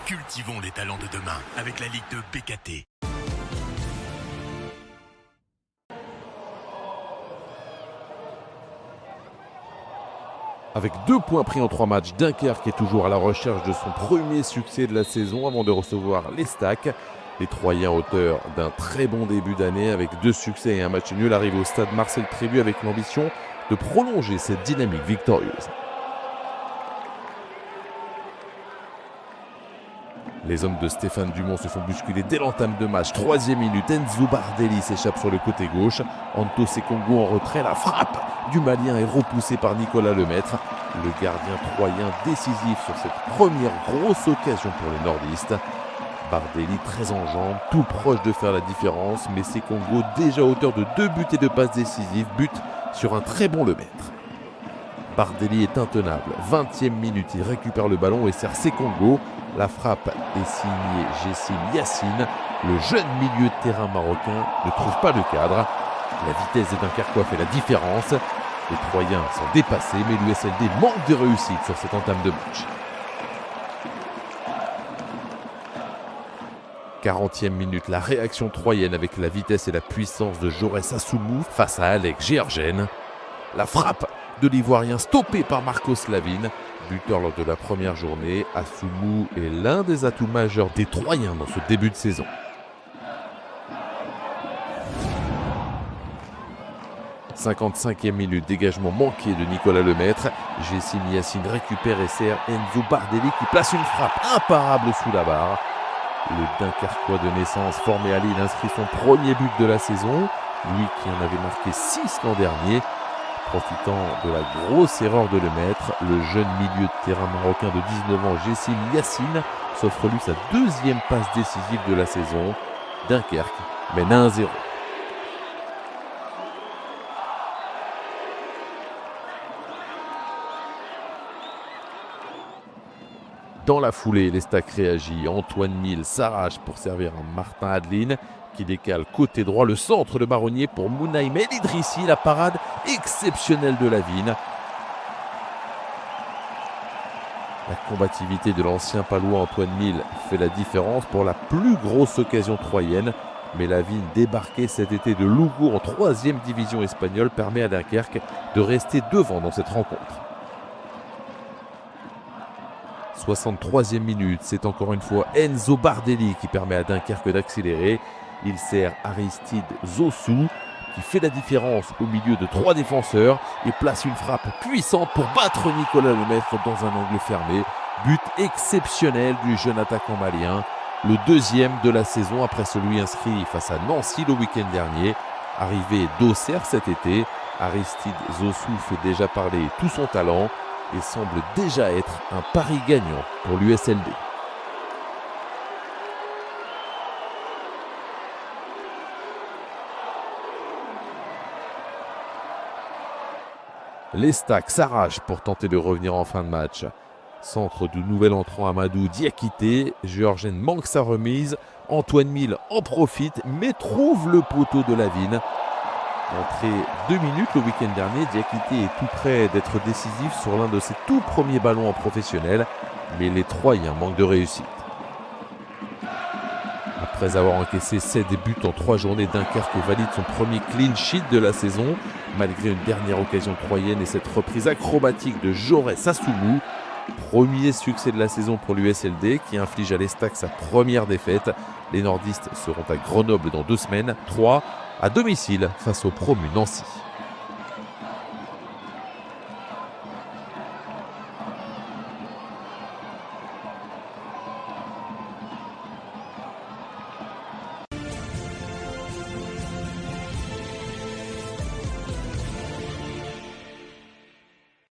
Cultivons les talents de demain avec la Ligue de BKT. Avec 2 points pris en 3 matchs, Dunkerque est toujours à la recherche de son premier succès de la saison avant de recevoir les Stacks. Les Troyens, auteurs d'un très bon début d'année avec 2 succès et un match nul, arrivent au stade Marcel Trébu avec l'ambition de prolonger cette dynamique victorieuse. Les hommes de Stéphane Dumont se font bousculer dès l'entame de match. 3e minute, Enzo Bardelli s'échappe sur le côté gauche. Anto Sekongo en retrait, la frappe du Malien est repoussée par Nicolas Lemaître. Le gardien troyen décisif sur cette première grosse occasion pour les nordistes. Bardelli très en jambes, tout proche de faire la différence, mais Sekongo déjà auteur de 2 buts et 2 passes décisives, but sur un très bon Lemaître. Bardelli est intenable, 20e minute, il récupère le ballon et sert Sekongo. La frappe est signée Jessim Yassine. Le jeune milieu de terrain marocain ne trouve pas le cadre. La vitesse des Dunkerquois fait la différence. Les Troyens sont dépassés, mais l'USLD manque de réussite sur cette entame de match. 40e minute, la réaction troyenne avec la vitesse et la puissance de Jaurès Assoumou face à Alex Géorgène. La frappe de l'Ivoirien stoppée par Marcos Lavine. Buteur lors de la première journée, Assoumou est l'un des atouts majeurs des Troyens dans ce début de saison. « 55e minute, dégagement manqué de Nicolas Lemaître. Jessim Yassine récupère et sert Enzo Bardelli qui place une frappe imparable sous la barre. Le Dunkerquois de naissance formé à Lille inscrit son premier but de la saison, lui qui en avait marqué 6 l'an dernier. Profitant de la grosse erreur de Lemaître, le jeune milieu de terrain marocain de 19 ans, Jessim Yassine, s'offre lui sa 2e passe décisive de la saison. Dunkerque mène 1-0. Dans la foulée, les Stacks réagit. Antoine Mille s'arrache pour servir un Martin Adeline qui décale côté droit le centre de Marronnier pour Mounaïm El Idrissi. La parade exceptionnelle de Lavine. La combativité de l'ancien palois Antoine Mille fait la différence pour la plus grosse occasion troyenne. Mais Lavine, débarqué cet été de Lugo en 3e division espagnole, permet à Dunkerque de rester devant dans cette rencontre. 63e minute, c'est encore une fois Enzo Bardelli qui permet à Dunkerque d'accélérer. Il sert Aristide Zossou qui fait la différence au milieu de 3 défenseurs et place une frappe puissante pour battre Nicolas Lemaître dans un angle fermé. But exceptionnel du jeune attaquant malien, le 2e de la saison après celui inscrit face à Nancy le week-end dernier. Arrivé d'Auxerre cet été, Aristide Zossou fait déjà parler tout son talent et semble déjà être un pari gagnant pour l'USLD. Les Stacks s'arrachent pour tenter de revenir en fin de match. Centre du nouvel entrant Amadou Diakité. Géorgène manque sa remise. Antoine Mille en profite mais trouve le poteau de Lavine. Entré 2 minutes le week-end dernier, Diakité est tout près d'être décisif sur l'un de ses tout premiers ballons en professionnel, mais les Troyens manquent de réussite. Après avoir encaissé 7 buts en 3 journées, Dunkerque valide son premier clean sheet de la saison, malgré une dernière occasion troyenne et cette reprise acrobatique de Jaurès Assoumou. Premier succès de la saison pour l'USLD qui inflige à l'Estac sa première défaite. Les nordistes seront à Grenoble dans 2 semaines, 3 à domicile face au promu Nancy.